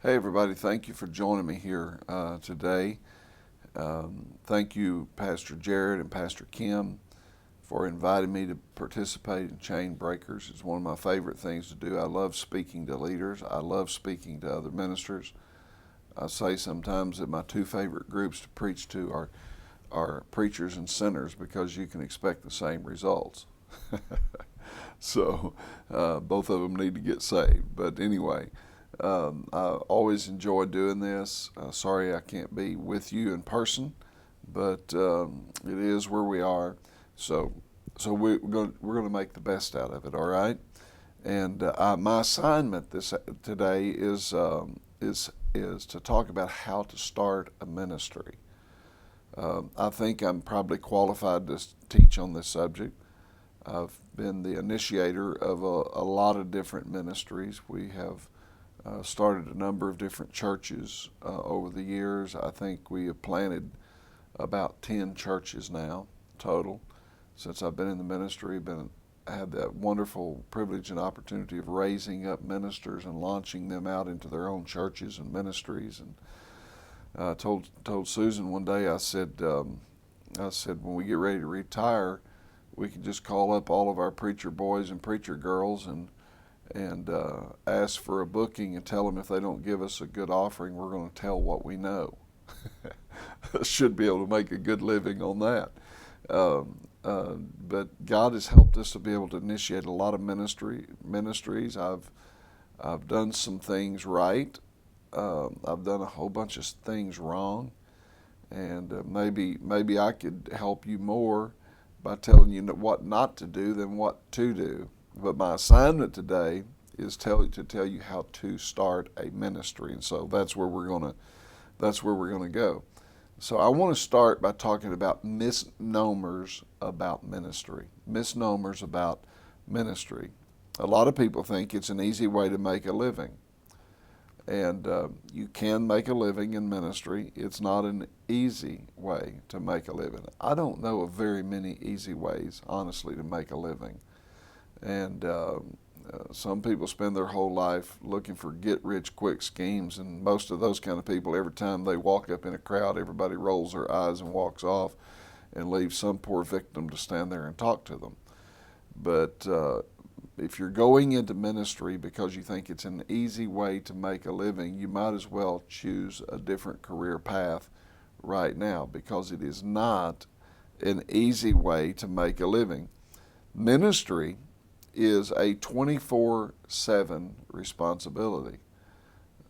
Hey, everybody, thank you for joining me here today. Thank you, Pastor Jared and Pastor Kim, for inviting me to participate in ChainBreakers. It's one of my favorite things to do. I love speaking to leaders, I love speaking to other ministers. I say sometimes that my two favorite groups to preach to are preachers and sinners because you can expect the same results. So both of them need to get saved. But anyway, I always enjoy doing this. Sorry I can't be with you in person, but it is where we are. So, we're going to make the best out of it. All right. And my assignment today is to talk about how to start a ministry. I think I'm probably qualified to teach on this subject. I've been the initiator of a lot of different ministries. We have started a number of different churches over the years. I think we have planted about 10 churches now total since I've been in the ministry. Had that wonderful privilege and opportunity of raising up ministers and launching them out into their own churches and ministries. And I told Susan one day, I said when we get ready to retire, we can just call up all of our preacher boys and preacher girls and ask for a booking and tell them if they don't give us a good offering, we're going to tell what we know. Should be able to make a good living on that. But God has helped us to be able to initiate a lot of ministries. I've done some things right. I've done a whole bunch of things wrong, and maybe I could help you more by telling you what not to do than what to do. But my assignment today is to tell you how to start a ministry, and so that's where we're gonna go. So I want to start by talking about misnomers about ministry. Misnomers about ministry. A lot of people think it's an easy way to make a living, and you can make a living in ministry. It's not an easy way to make a living. I don't know of very many easy ways, honestly, to make a living. And some people spend their whole life looking for get-rich-quick schemes, and most of those kind of people, every time they walk up in a crowd, everybody rolls their eyes and walks off and leaves some poor victim to stand there and talk to them. But if you're going into ministry because you think it's an easy way to make a living, you might as well choose a different career path right now, because it is not an easy way to make a living. Ministry is a 24/7 responsibility.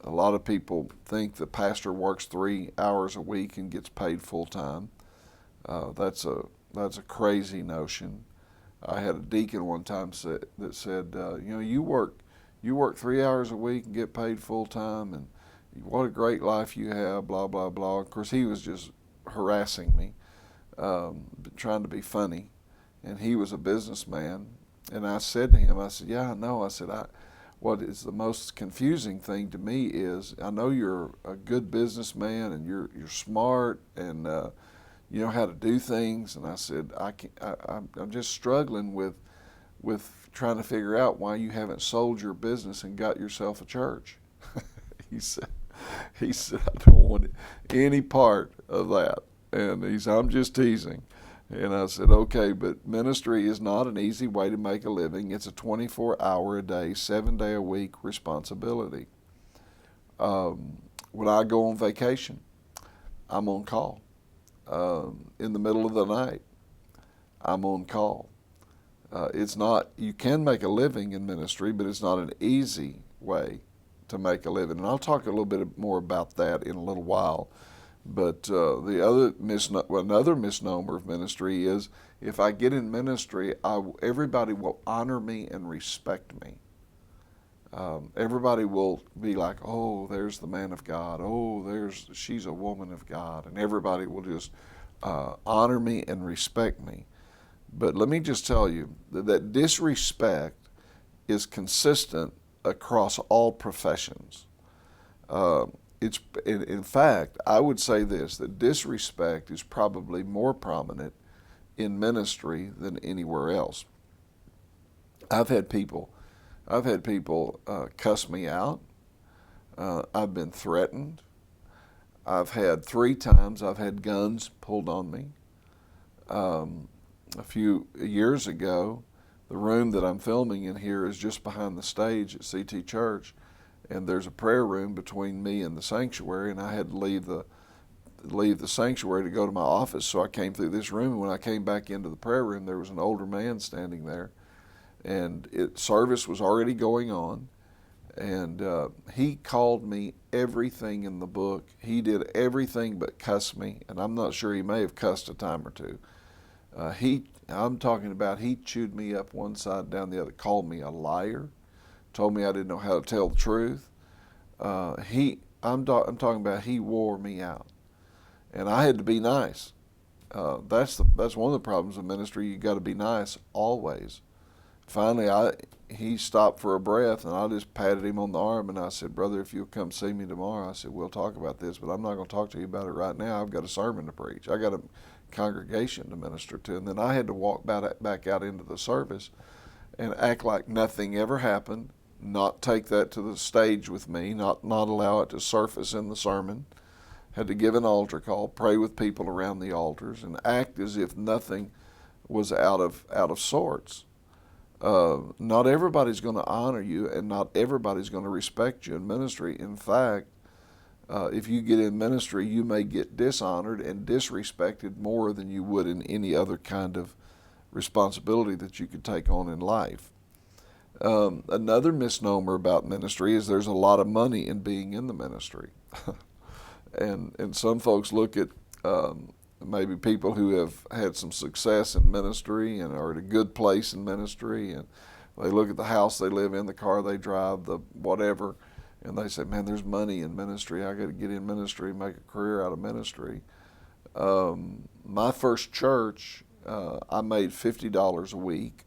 A lot of people think the pastor works 3 hours a week and gets paid full time. That's a crazy notion. I had a deacon one time that said, you work 3 hours a week and get paid full time, and what a great life you have, blah blah blah. Of course, he was just harassing me, trying to be funny, and he was a businessman. And I said to him, I said, yeah, I know. I said, what is the most confusing thing to me is I know you're a good businessman and you're smart and you know how to do things. And I said, I'm just struggling with trying to figure out why you haven't sold your business and got yourself a church. he said, I don't want any part of that. And he said, I'm just teasing. And I said, okay, but ministry is not an easy way to make a living. It's a 24-hour-a-day, 7-day-a-week responsibility. When I go on vacation, I'm on call. In the middle of the night, I'm on call. It's not, you can make a living in ministry, but it's not an easy way to make a living. And I'll talk a little bit more about that in a little while. But another misnomer of ministry is if I get in ministry, everybody will honor me and respect me. Everybody will be like, oh, there's the man of God. Oh, she's a woman of God. And everybody will just honor me and respect me. But let me just tell you that disrespect is consistent across all professions. In fact, I would say this, that disrespect is probably more prominent in ministry than anywhere else. I've had people cuss me out. I've been threatened. I've had 3 times I've had guns pulled on me. A few years ago, the room that I'm filming in here is just behind the stage at CT Church, and there's a prayer room between me and the sanctuary, and I had to leave the sanctuary to go to my office, so I came through this room, and when I came back into the prayer room, there was an older man standing there, and service was already going on, and he called me everything in the book. He did everything but cuss me, and I'm not sure, he may have cussed a time or two. I'm talking about, he chewed me up one side, down the other, called me a liar, told me I didn't know how to tell the truth. I'm talking about, he wore me out, and I had to be nice. That's one of the problems of ministry. You got to be nice always. Finally, he stopped for a breath, and I just patted him on the arm, and I said, "Brother, if you'll come see me tomorrow," I said, "we'll talk about this, but I'm not going to talk to you about it right now. I've got a sermon to preach. I got a congregation to minister to." And then I had to walk back out into the service and act like nothing ever happened, not take that to the stage with me, not allow it to surface in the sermon. Had to give an altar call, pray with people around the altars, and act as if nothing was out of sorts. Not everybody's going to honor you, and not everybody's going to respect you in ministry. In fact, if you get in ministry, you may get dishonored and disrespected more than you would in any other kind of responsibility that you could take on in life. Another misnomer about ministry is there's a lot of money in being in the ministry. and some folks look at maybe people who have had some success in ministry and are at a good place in ministry, and they look at the house they live in, the car they drive, the whatever, and they say, "Man, there's money in ministry. I got to get in ministry and make a career out of ministry." My first church, I made $50 a week,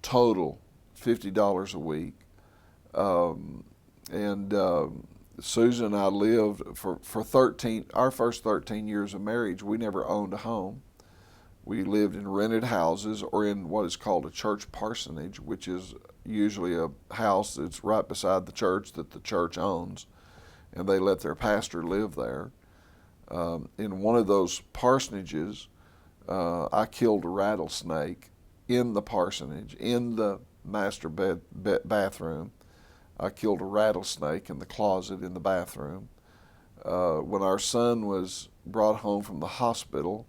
total $50 a week, and Susan and I lived for our first 13 years of marriage. We never owned a home. We lived in rented houses, or in what is called a church parsonage, which is usually a house that's right beside the church that the church owns, and they let their pastor live there. In one of those parsonages, I killed a rattlesnake in the parsonage, in the master bathroom. I killed a rattlesnake in the closet in the bathroom. When our son was brought home from the hospital,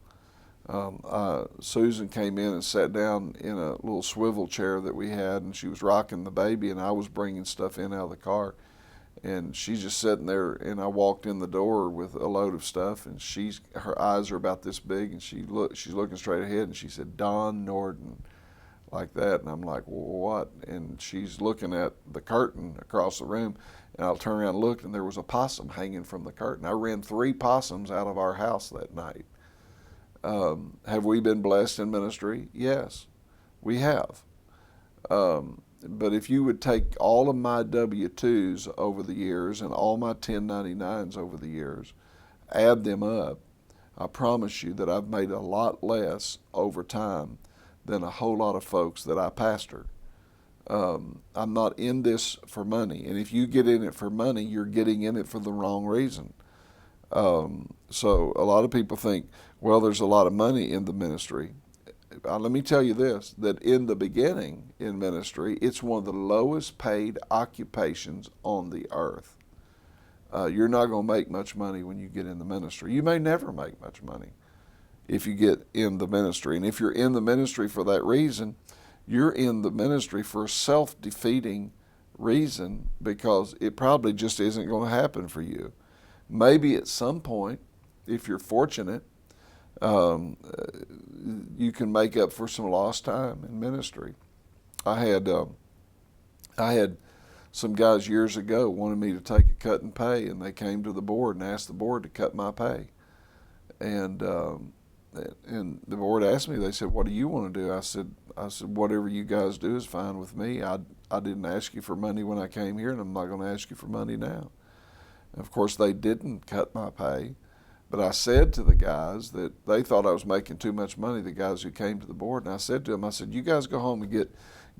Susan came in and sat down in a little swivel chair that we had, and she was rocking the baby, and I was bringing stuff in out of the car. And she's just sitting there, and I walked in the door with a load of stuff, and her eyes are about this big, and she's looking straight ahead, and she said, "Don Norden," like that, and I'm like, "Well, what?" And she's looking at the curtain across the room, and I'll turn around and look, and there was a possum hanging from the curtain. I ran 3 possums out of our house that night. Have we been blessed in ministry? Yes, we have. But if you would take all of my W-2s over the years and all my 1099s over the years, add them up, I promise you that I've made a lot less over time than a whole lot of folks that I pastor. I'm not in this for money, and if you get in it for money, you're getting in it for the wrong reason. So a lot of people think, well, there's a lot of money in the ministry. Let me tell you this, that in the beginning in ministry, it's one of the lowest paid occupations on the earth. You're not going to make much money when you get in the ministry. You may never make much money if you get in the ministry. And if you're in the ministry for that reason, you're in the ministry for a self-defeating reason, because it probably just isn't going to happen for you. Maybe at some point, if you're fortunate, you can make up for some lost time in ministry. I had some guys years ago wanted me to take a cut in pay, and they came to the board and asked the board to cut my pay. And the board asked me, they said, "What do you want to do?" I said, "Whatever you guys do is fine with me. I didn't ask you for money when I came here, and I'm not going to ask you for money now." And of course, they didn't cut my pay. But I said to the guys that they thought I was making too much money, the guys who came to the board, and I said to them, I said, "You guys go home and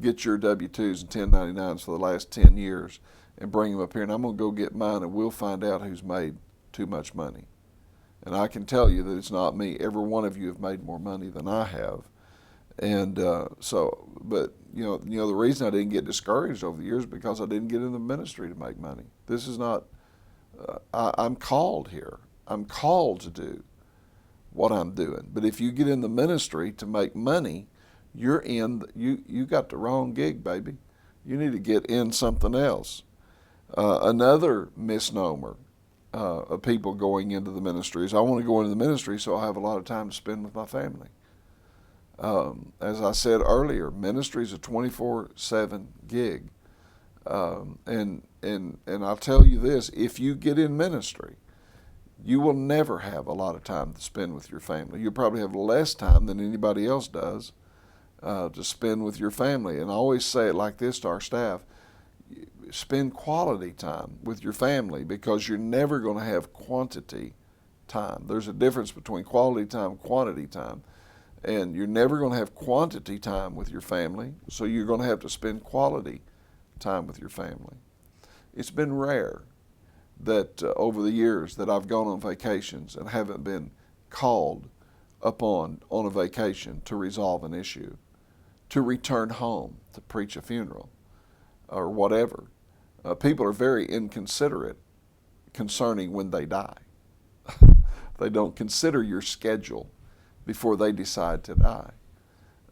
get your W-2s and 1099s for the last 10 years, and bring them up here, and I'm going to go get mine, and we'll find out who's made too much money. And I can tell you that it's not me. Every one of you have made more money than I have. And but the reason I didn't get discouraged over the years is because I didn't get in the ministry to make money. This is not, I'm called here. I'm called to do what I'm doing. But if you get in the ministry to make money, you got the wrong gig, baby. You need to get in something else. Another misnomer of people going into the ministry is, I want to go into the ministry so I have a lot of time to spend with my family. As I said earlier, ministry is a 24/7 gig. And I'll tell you this, if you get in ministry, you will never have a lot of time to spend with your family. You'll probably have less time than anybody else does to spend with your family. And I always say it like this to our staff: spend quality time with your family, because you're never going to have quantity time. There's a difference between quality time and quantity time. And you're never going to have quantity time with your family, so you're going to have to spend quality time with your family. It's been rare that over the years that I've gone on vacations and haven't been called upon on a vacation to resolve an issue, to return home, to preach a funeral, or whatever. People are very inconsiderate concerning when they die. They don't consider your schedule before they decide to die.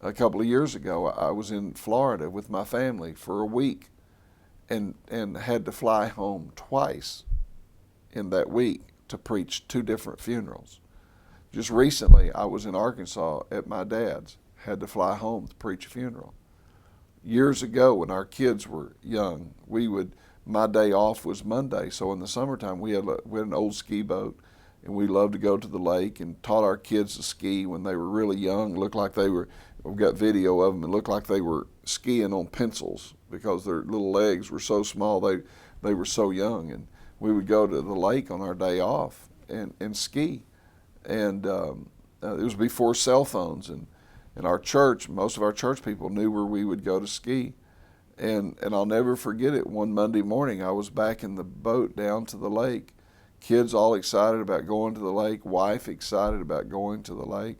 A couple of years ago, I was in Florida with my family for a week and had to fly home twice in that week to preach 2 different funerals. Just recently, I was in Arkansas at my dad's, had to fly home to preach a funeral. Years ago, when our kids were young, my day off was Monday, so in the summertime we had an old ski boat, and we loved to go to the lake and taught our kids to ski when they were really young. We've got video of them, it looked like they were skiing on pencils because their little legs were so small, they were so young. And we would go to the lake on our day off and ski. And it was before cell phones, and our church, most of our church people knew where we would go to ski. And I'll never forget it. One Monday morning, I was back in the boat down to the lake, kids all excited about going to the lake, wife excited about going to the lake.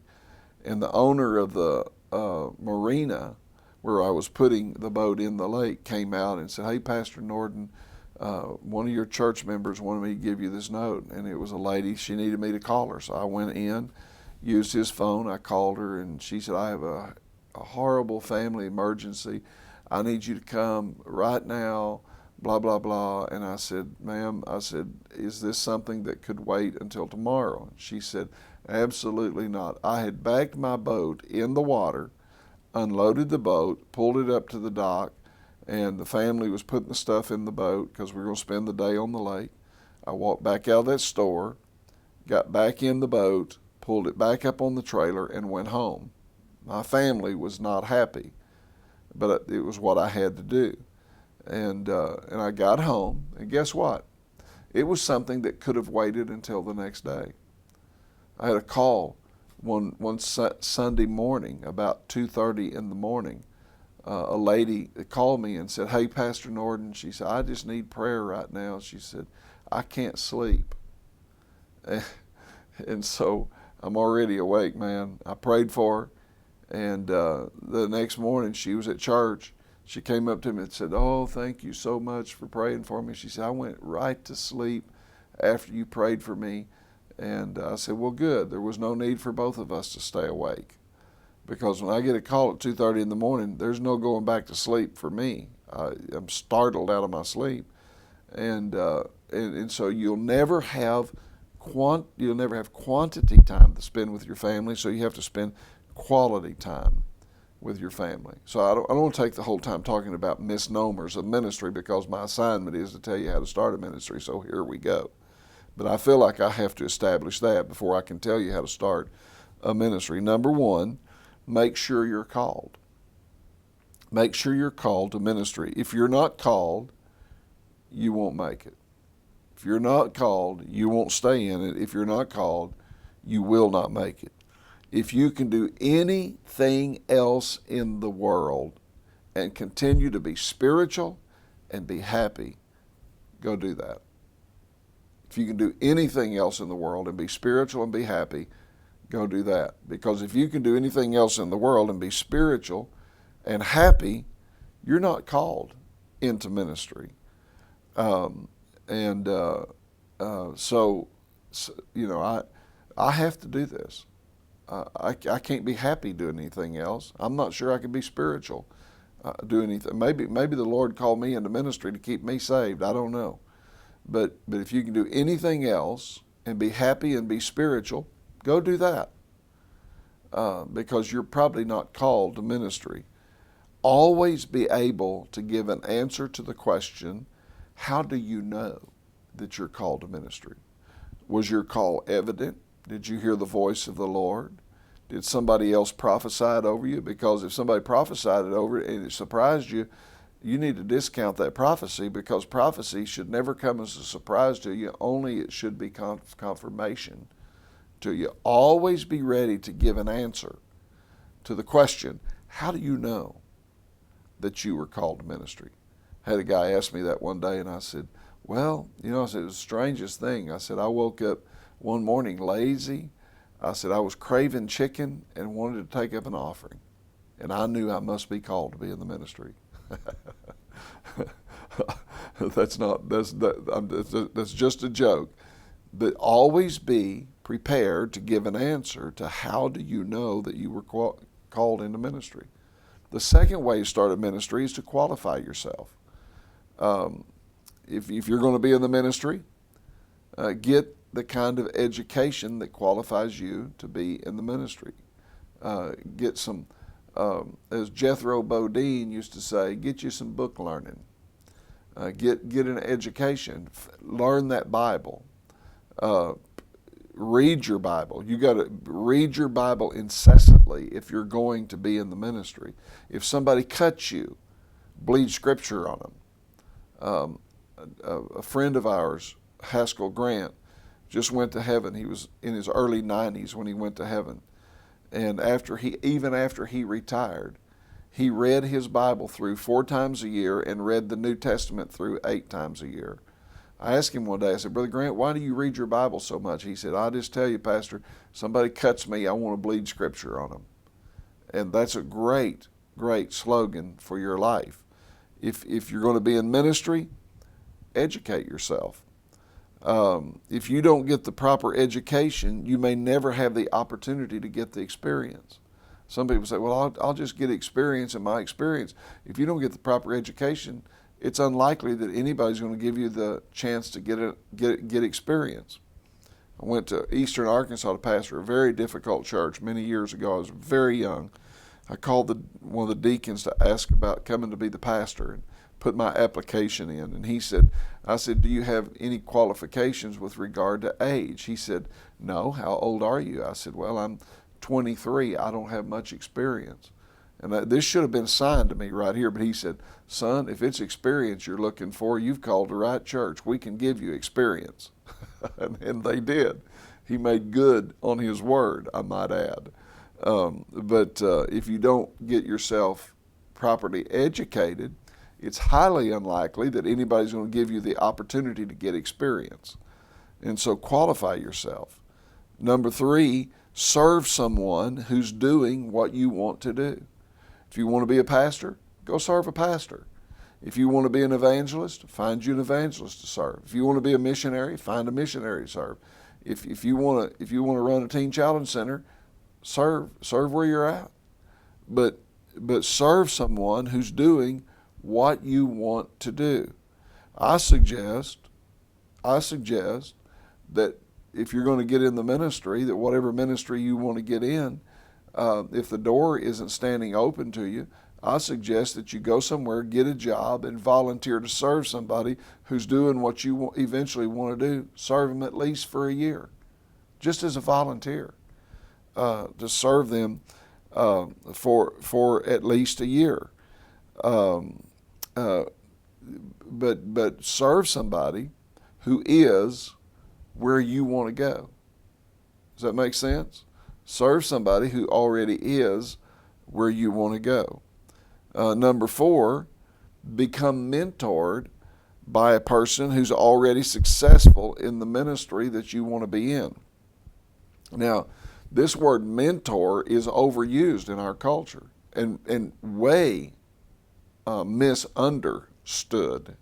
And the owner of the marina where I was putting the boat in the lake came out and said, "Hey, Pastor Nordin, one of your church members wanted me to give you this note." And it was a lady, she needed me to call her. So I went in, used his phone, I called her, and she said, "I have a horrible family emergency. I need you to come right now, blah, blah, blah." And I said, "Ma'am," I said, "is this something that could wait until tomorrow?" And she said, "Absolutely not." I had backed my boat in the water, unloaded the boat, pulled it up to the dock, and the family was putting the stuff in the boat because we were going to spend the day on the lake. I walked back out of that store, got back in the boat, pulled it back up on the trailer, and went home. My family was not happy, but it was what I had to do. And I got home, and guess what? It was something that could have waited until the next day. I had a call one Sunday morning about 2:30 in the morning. A lady called me and said, "Hey, Pastor Nordin," she said, "I just need prayer right now." She said, "I can't sleep." And so I'm already awake, man. I prayed for her, and the next morning she was at church. She came up to me and said, "Oh, thank you so much for praying for me." She said, "I went right to sleep after you prayed for me." And I said, "Well, good. There was no need for both of us to stay awake. Because when I get a call at 2:30 in the morning, there's no going back to sleep for me. I'm startled out of my sleep." And so you'll never have quantity time to spend with your family, so you have to spend quality time with your family. So I don't want to take the whole time talking about misnomers of ministry, because my assignment is to tell you how to start a ministry, so here we go. But I feel like I have to establish that before I can tell you how to start a ministry. Number one, make sure you're called. Make sure you're called to ministry. If you're not called, you won't make it. If you're not called, you won't stay in it. If you're not called, you will not make it. If you can do anything else in the world and continue to be spiritual and be happy, go do that. If you can do anything else in the world and be spiritual and be happy, go do that. Because if you can do anything else in the world and be spiritual and happy, you're not called into ministry. So, you know, I have to do this. I can't be happy doing anything else. I'm not sure I can be spiritual, do anything. Maybe the Lord called me into ministry to keep me saved. I don't know. But if you can do anything else and be happy and be spiritual, go do that. Because you're probably not called to ministry. Always be able to give an answer to the question, how do you know that you're called to ministry? Was your call evident? Did you hear the voice of the Lord? Did somebody else prophesy it over you? Because if somebody prophesied it over and it surprised you, you need to discount that prophecy, because prophecy should never come as a surprise to you. Only it should be confirmation to you. Always be ready to give an answer to the question, how do you know that you were called to ministry? I had a guy ask me that one day, and I said, well, you know, I said, it was the strangest thing. I said, I woke up one morning lazy. I said, I was craving chicken and wanted to take up an offering. And I knew I must be called to be in the ministry. That's just a joke. But always be prepared to give an answer to how do you know that you were called into ministry. The second way to start a ministry is to qualify yourself. If you're going to be in the ministry, get the kind of education that qualifies you to be in the ministry. Get some, as Jethro Bodine used to say, get you some book learning. Get an education. Learn that Bible. Read your Bible. You got to read your Bible incessantly if you're going to be in the ministry. If somebody cuts you, bleed scripture on them. A friend of ours, Haskell Grant, just went to heaven. He was in his early 90s when he went to heaven. And even after he retired, he read his Bible through 4 times a year and read the New Testament through 8 times a year. I asked him one day, I said, Brother Grant, why do you read your Bible so much? He said, I'll just tell you, Pastor, somebody cuts me, I want to bleed scripture on them. And that's a great, great slogan for your life. If you're going to be in ministry, educate yourself. If you don't get the proper education, you may never have the opportunity to get the experience. Some people say, well, I'll just get experience in my experience. If you don't get the proper education, it's unlikely that anybody's going to give you the chance to get experience. I went to Eastern Arkansas to pastor a very difficult church many years ago. I was very young. I called one of the deacons to ask about coming to be the pastor and put my application in. And I said, do you have any qualifications with regard to age? He said, no. How old are you? I said, well, I'm 23. I don't have much experience. And this should have been signed to me right here, but he said, son, if it's experience you're looking for, you've called the right church. We can give you experience. And they did. He made good on his word, I might add. But if you don't get yourself properly educated, it's highly unlikely that anybody's going to give you the opportunity to get experience. And so qualify yourself. Number 3, serve someone who's doing what you want to do. If you want to be a pastor, go serve a pastor. If you want to be an evangelist, find you an evangelist to serve. If you want to be a missionary, find a missionary to serve. If you want to run a teen challenge center, serve where you're at. But serve someone who's doing what you want to do. I suggest that if you're going to get in the ministry, that whatever ministry you want to get in, if the door isn't standing open to you, I suggest that you go somewhere, get a job, and volunteer to serve somebody who's doing what you eventually want to do. Serve them at least for a year, just as a volunteer, to serve them for at least a year. But serve somebody who is where you want to go. Does that make sense? Serve somebody who already is where you want to go. Number 4, become mentored by a person who's already successful in the ministry that you want to be in. Now, this word mentor is overused in our culture and way misunderstood.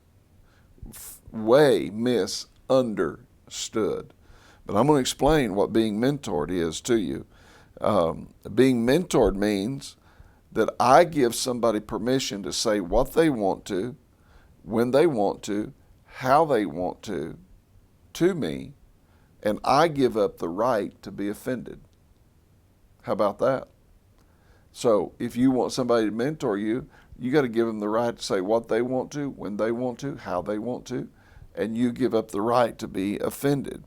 Way misunderstood. But I'm going to explain what being mentored is to you. Being mentored means that I give somebody permission to say what they want to, when they want to, how they want to me, and I give up the right to be offended. How about that? So if you want somebody to mentor you, you got to give them the right to say what they want to, when they want to, how they want to, and you give up the right to be offended.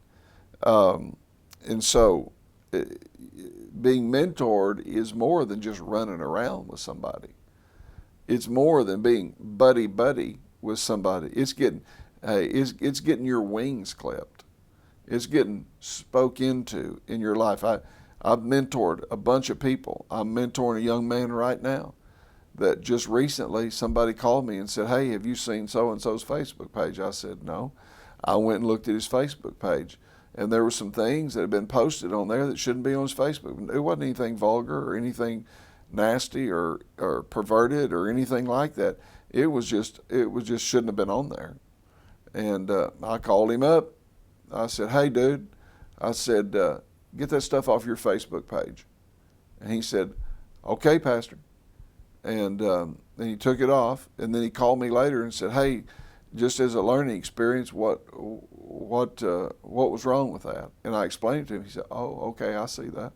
And so being mentored is more than just running around with somebody. It's more than being buddy with somebody. It's getting your wings clipped. It's getting spoke into in your life. I've mentored a bunch of people. I'm mentoring a young man right now that just recently somebody called me and said, "Hey, have you seen so-and-so's Facebook page?" I said, "No." I went and looked at his Facebook page, and there were some things that had been posted on there that shouldn't be on his Facebook. It wasn't anything vulgar or anything nasty or perverted or anything like that. It was just shouldn't have been on there. And I called him up. I said, "Hey, dude," I said, "get that stuff off your Facebook page." And he said, "Okay, Pastor." And then he took it off, and then he called me later and said, "Hey, just as a learning experience, what was wrong with that?" And I explained it to him. He said, "Oh, okay, I see that."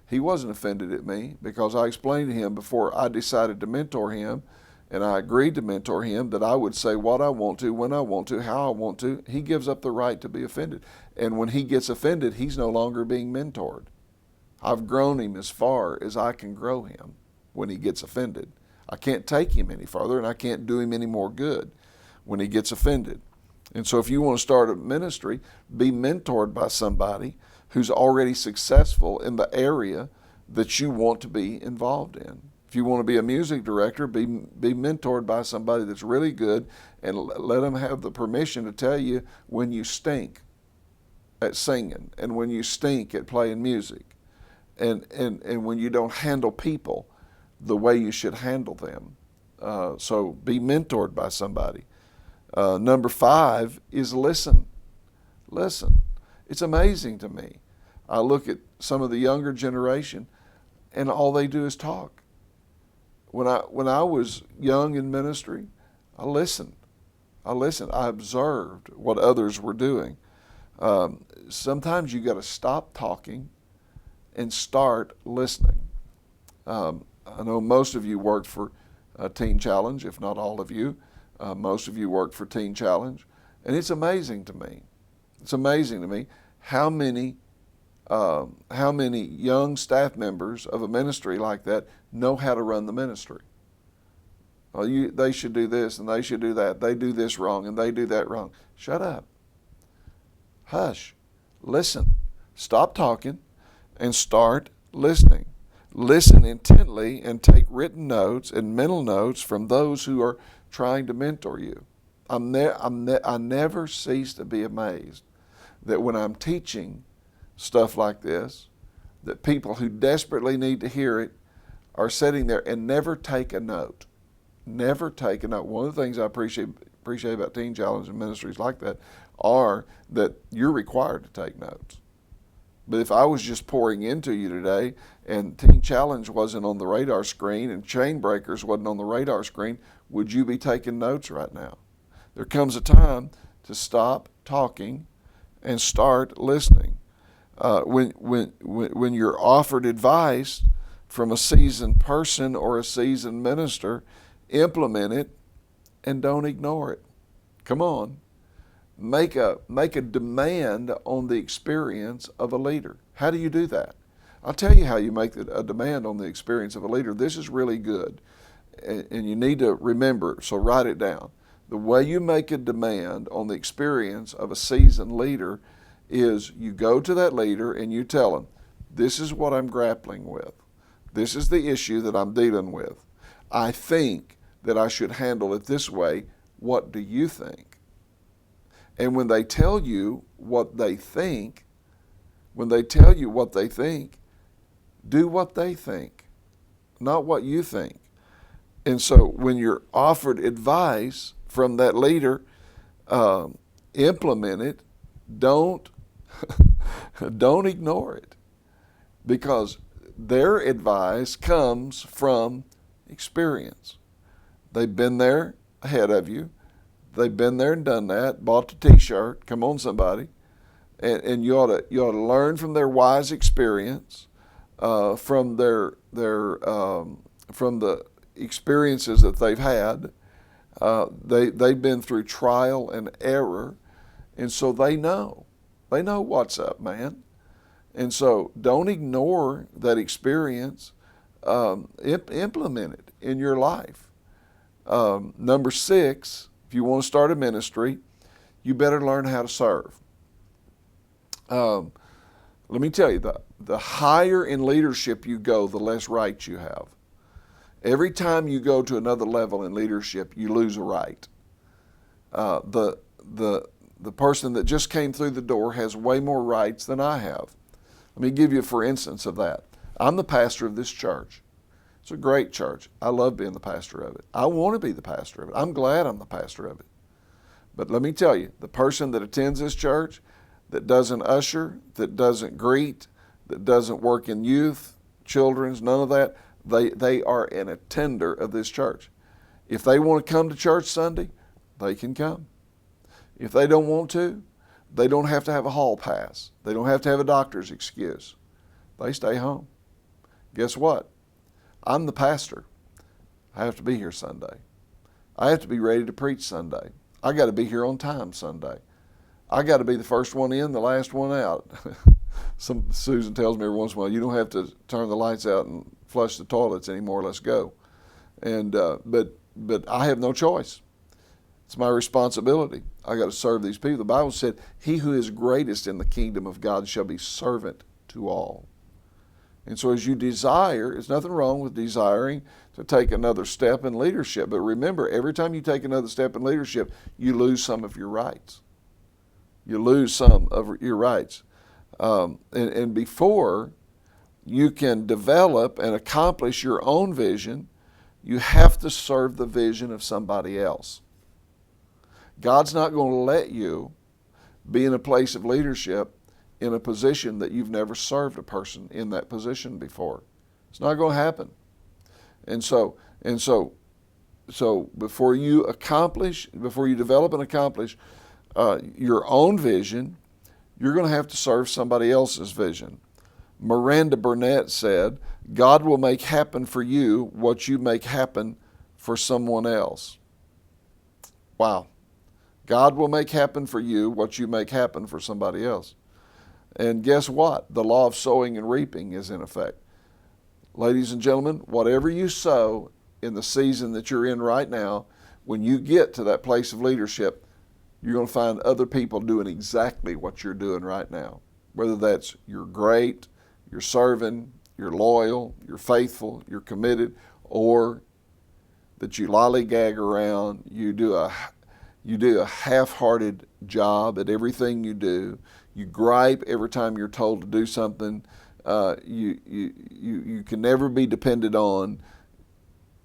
He wasn't offended at me because I explained to him before I decided to mentor him, and I agreed to mentor him, that I would say what I want to, when I want to, how I want to. He gives up the right to be offended. And when he gets offended, he's no longer being mentored. I've grown him as far as I can grow him when he gets offended. I can't take him any further, and I can't do him any more good when he gets offended. And so if you want to start a ministry, be mentored by somebody who's already successful in the area that you want to be involved in. If you want to be a music director, be mentored by somebody that's really good, and let them have the permission to tell you when you stink at singing, and when you stink at playing music, and when you don't handle people the way you should handle them. So be mentored by somebody. Number 5 is listen. Listen. It's amazing to me. I look at some of the younger generation, and all they do is talk. When I was young in ministry, I listened. I observed what others were doing. Sometimes you got to stop talking and start listening. I know most of you worked for Teen Challenge, if not all of you. Most of you worked for Teen Challenge. And it's amazing to me. It's amazing to me how many young staff members of a ministry like that know how to run the ministry. Well, they should do this and they should do that. They do this wrong and they do that wrong. Shut up. Hush. Listen. Stop talking and start listening. Listen intently and take written notes and mental notes from those who are trying to mentor you. I never cease to be amazed that when I'm teaching stuff like this, that people who desperately need to hear it are sitting there and never take a note. Never take a note. One of the things I appreciate about Teen Challenge and ministries like that are that you're required to take notes. But if I was just pouring into you today and Teen Challenge wasn't on the radar screen and ChainBreakers wasn't on the radar screen, would you be taking notes right now? There comes a time to stop talking and start listening. When you're offered advice from a seasoned person or a seasoned minister, implement it and don't ignore it. Come on. Make a demand on the experience of a leader. How do you do that? I'll tell you how you make a demand on the experience of a leader. This is really good, and you need to remember, so write it down. The way you make a demand on the experience of a seasoned leader is you go to that leader and you tell him, this is what I'm grappling with. This is the issue that I'm dealing with. I think that I should handle it this way. What do you think? And when they tell you what they think, do what they think, not what you think. And so when you're offered advice from that leader, implement it. Don't don't ignore it, because their advice comes from experience. They've been there ahead of you. They've been there and done that. Bought the T-shirt. Come on, somebody, and you ought to learn from their wise experience, from from the experiences that they've had. They've been through trial and error, and so they know what's up, man. And so don't ignore that experience. Implement it in your life. Number 6, if you want to start a ministry, you better learn how to serve. Let me tell you, the higher in leadership you go, the less rights you have. Every time you go to another level in leadership, you lose a right. The person that just came through the door has way more rights than I have. Let me give you a for instance of that. I'm the pastor of this church. It's a great church. I love being the pastor of it. I want to be the pastor of it. I'm glad I'm the pastor of it. But let me tell you, the person that attends this church, that doesn't usher, that doesn't greet, that doesn't work in youth, children's, none of that, they are an attender of this church. If they want to come to church Sunday, they can come. If they don't want to, they don't have to have a hall pass. They don't have to have a doctor's excuse. They stay home. Guess what? I'm the pastor. I have to be here Sunday. I have to be ready to preach Sunday. I got to be here on time Sunday. I got to be the first one in, the last one out. Susan tells me every once in a while, you don't have to turn the lights out and flush the toilets anymore. Let's go. And but I have no choice. It's my responsibility. I got to serve these people. The Bible said, "He who is greatest in the kingdom of God shall be servant to all." And so as you desire, there's nothing wrong with desiring to take another step in leadership. But remember, every time you take another step in leadership, you lose some of your rights. You lose some of your rights. And before you can develop and accomplish your own vision, you have to serve the vision of somebody else. God's not going to let you be in a place of leadership in a position that you've never served a person in that position before. It's not going to happen. And so before you develop and accomplish your own vision, you're going to have to serve somebody else's vision. Miranda Burnett said, "God will make happen for you what you make happen for someone else." Wow. God will make happen for you what you make happen for somebody else. And guess what? The law of sowing and reaping is in effect. Ladies and gentlemen, whatever you sow in the season that you're in right now, when you get to that place of leadership, you're going to find other people doing exactly what you're doing right now. Whether that's you're great, you're serving, you're loyal, you're faithful, you're committed, or that you lollygag around, you do a half-hearted job at everything you do. You gripe every time you're told to do something. You can never be depended on.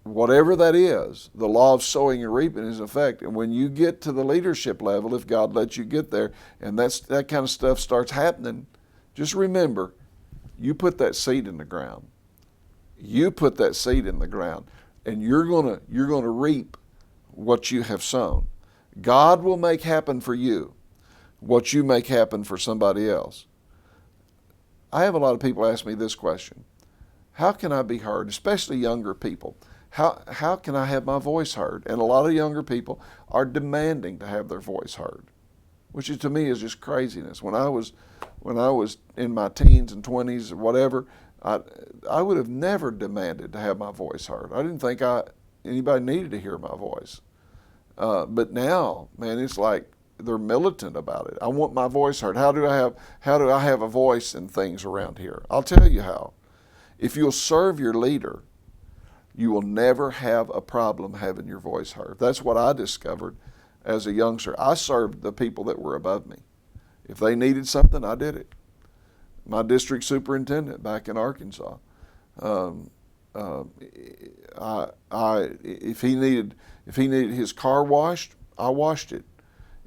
Whatever that is, the law of sowing and reaping is in effect. And when you get to the leadership level, if God lets you get there, and that kind of stuff starts happening, just remember, you put that seed in the ground. You put that seed in the ground, and you're gonna reap what you have sown. God will make happen for you what you make happen for somebody else. I have a lot of people ask me this question: how can I be heard, especially younger people? How can I have my voice heard? And a lot of younger people are demanding to have their voice heard, which to me is just craziness. When I was in my teens and 20s or whatever, I would have never demanded to have my voice heard. I didn't think anybody needed to hear my voice. But now, man, it's like they're militant about it. I want my voice heard. How do I have a voice in things around here? I'll tell you how. If you'll serve your leader, you will never have a problem having your voice heard. That's what I discovered as a youngster. I served the people that were above me. If they needed something, I did it. My district superintendent back in Arkansas, if he needed his car washed, I washed it.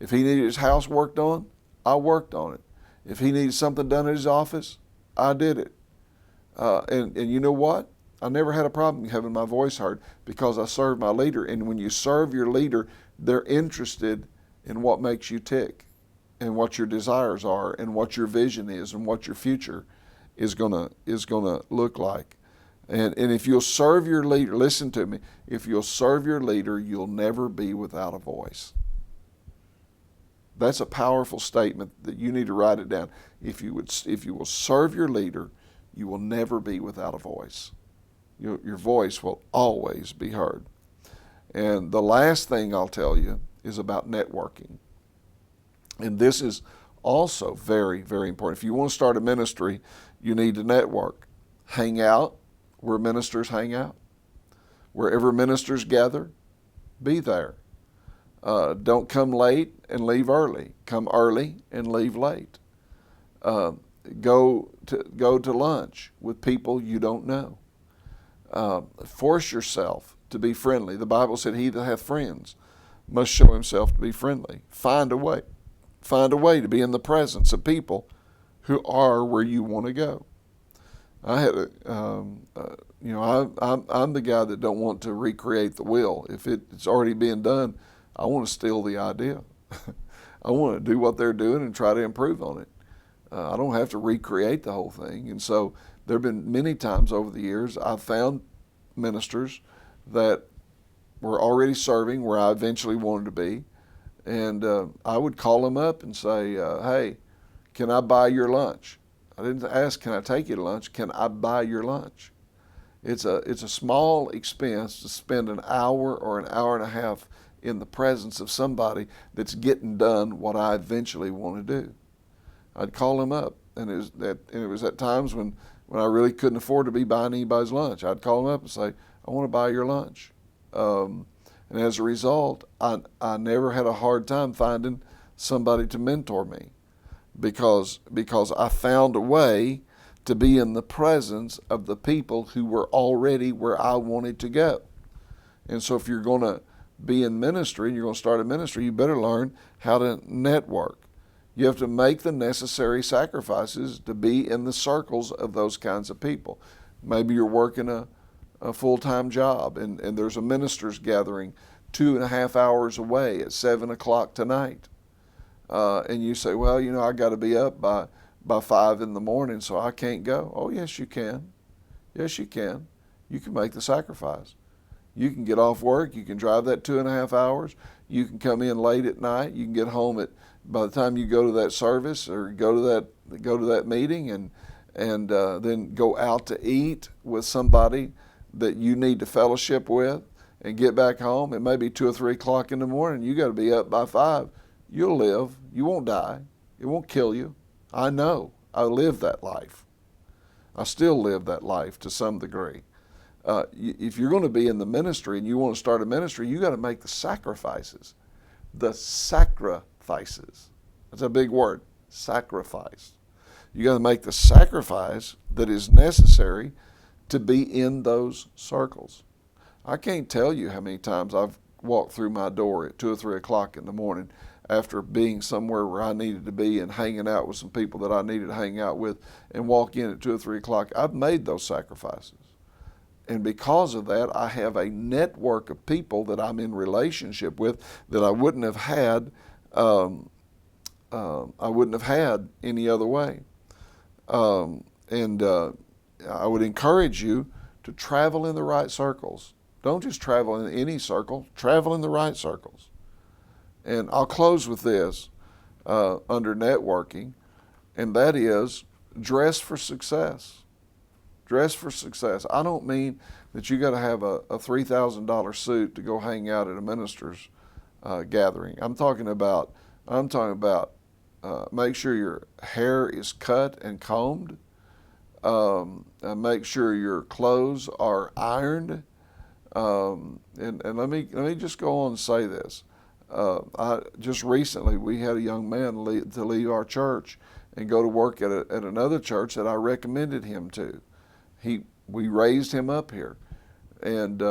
If he needed his house worked on, I worked on it. If he needed something done at his office, I did it. And you know what? I never had a problem having my voice heard because I served my leader. And when you serve your leader, they're interested in what makes you tick and what your desires are and what your vision is and what your future is gonna look like. And if you'll serve your leader, listen to me, if you'll serve your leader, you'll never be without a voice. That's a powerful statement that you need to write it down. If you will serve your leader, you will never be without a voice. Your voice will always be heard. And the last thing I'll tell you is about networking. And this is also very, very important. If you want to start a ministry, you need to network. Hang out where ministers hang out. Wherever ministers gather, be there. Don't come late and leave early. Come early and leave late. Go to lunch with people you don't know. Force yourself to be friendly. The Bible said, "He that hath friends must show himself to be friendly." Find a way. Find a way to be in the presence of people who are where you want to go. I had I'm the guy that don't want to recreate the wheel. If it's already being done, I want to steal the idea. I want to do what they're doing and try to improve on it. I don't have to recreate the whole thing. And so there have been many times over the years I've found ministers that were already serving where I eventually wanted to be. And I would call them up and say, hey, can I buy your lunch? I didn't ask, can I take you to lunch? Can I buy your lunch? It's a small expense to spend an hour or an hour and a half in the presence of somebody that's getting done what I eventually want to do. I'd call them up, and it was at times when I really couldn't afford to be buying anybody's lunch. I'd call them up and say, I want to buy your lunch. And as a result, I never had a hard time finding somebody to mentor me because I found a way to be in the presence of the people who were already where I wanted to go. And so if you're going to be in ministry and you're going to start a ministry, you better learn how to network. You have to make the necessary sacrifices to be in the circles of those kinds of people. Maybe you're working a full-time job and there's a ministers gathering 2.5 hours away at 7 o'clock tonight. And you say, well, I got to be up by 5 in the morning, so I can't go. Oh, yes, you can. Yes, you can. You can make the sacrifice. You can get off work. You can drive that 2.5 hours. You can come in late at night. You can get home by the time you go to that service or go to that meeting and then go out to eat with somebody that you need to fellowship with and get back home. It may be 2 or 3 o'clock in the morning. You got to be up by 5. You'll live. You won't die. It won't kill you. I know. I lived that life. I still live that life to some degree. If you're going to be in the ministry and you want to start a ministry, you got to make the sacrifices. The sacrifices. That's a big word. Sacrifice. You got to make the sacrifice that is necessary to be in those circles. I can't tell you how many times I've walked through my door at 2 or 3 o'clock in the morning after being somewhere where I needed to be and hanging out with some people that I needed to hang out with and walk in at 2 or 3 o'clock. I've made those sacrifices. And because of that, I have a network of people that I'm in relationship with that I wouldn't have had. Any other way. I would encourage you to travel in the right circles. Don't just travel in any circle. Travel in the right circles. And I'll close with this under networking, and that is dress for success. Dress for success. I don't mean that you got to have a $3,000 suit to go hang out at a minister's gathering. I'm talking about make sure your hair is cut and combed. Make sure your clothes are ironed. And let me just go on and say this. Just recently, we had a young man to leave our church and go to work at another church that I recommended him to. We raised him up here, and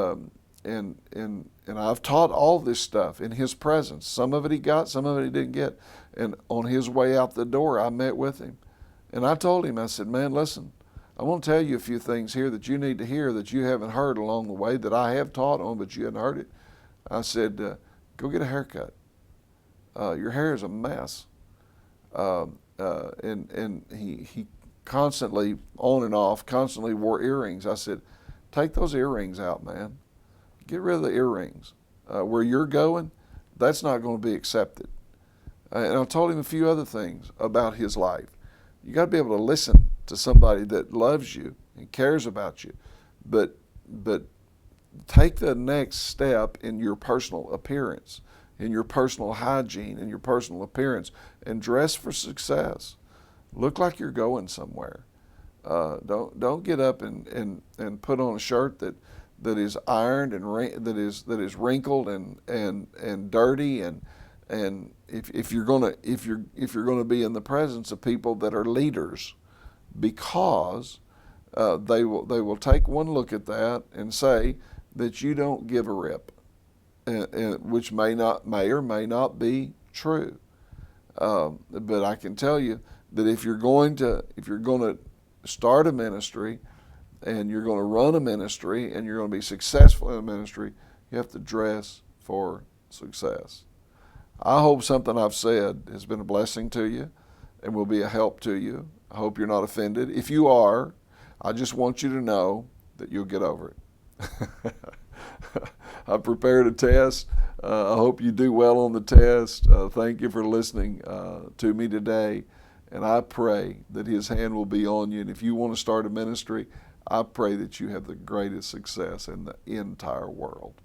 I've taught all this stuff in his presence. Some of it he got, some of it he didn't get. And on his way out the door, I met with him, and I told him, I said, man, listen, I want to tell you a few things here that you need to hear that you haven't heard along the way that I have taught on, but you hadn't heard it. I said, go get a haircut. Your hair is a mess. And he constantly, on and off, constantly wore earrings. I said, take those earrings out, man. Get rid of the earrings. Where you're going, that's not going to be accepted. And I told him a few other things about his life. You got to be able to listen to somebody that loves you and cares about you, but take the next step in your personal appearance, in your personal hygiene, in your personal appearance, and dress for success. Look like you're going somewhere. Don't get up and put on a shirt that is ironed and that is wrinkled and dirty, and if you're gonna be in the presence of people that are leaders, because they will take one look at that and say that you don't give a rip, which may or may not be true. But I can tell you that if you're going to start a ministry, and you're going to run a ministry, and you're going to be successful in a ministry, you have to dress for success. I hope something I've said has been a blessing to you and will be a help to you. I hope you're not offended. If you are, I just want you to know that you'll get over it. I've prepared a test. I hope you do well on the test. Thank you for listening to me today. And I pray that His hand will be on you. And if you want to start a ministry, I pray that you have the greatest success in the entire world.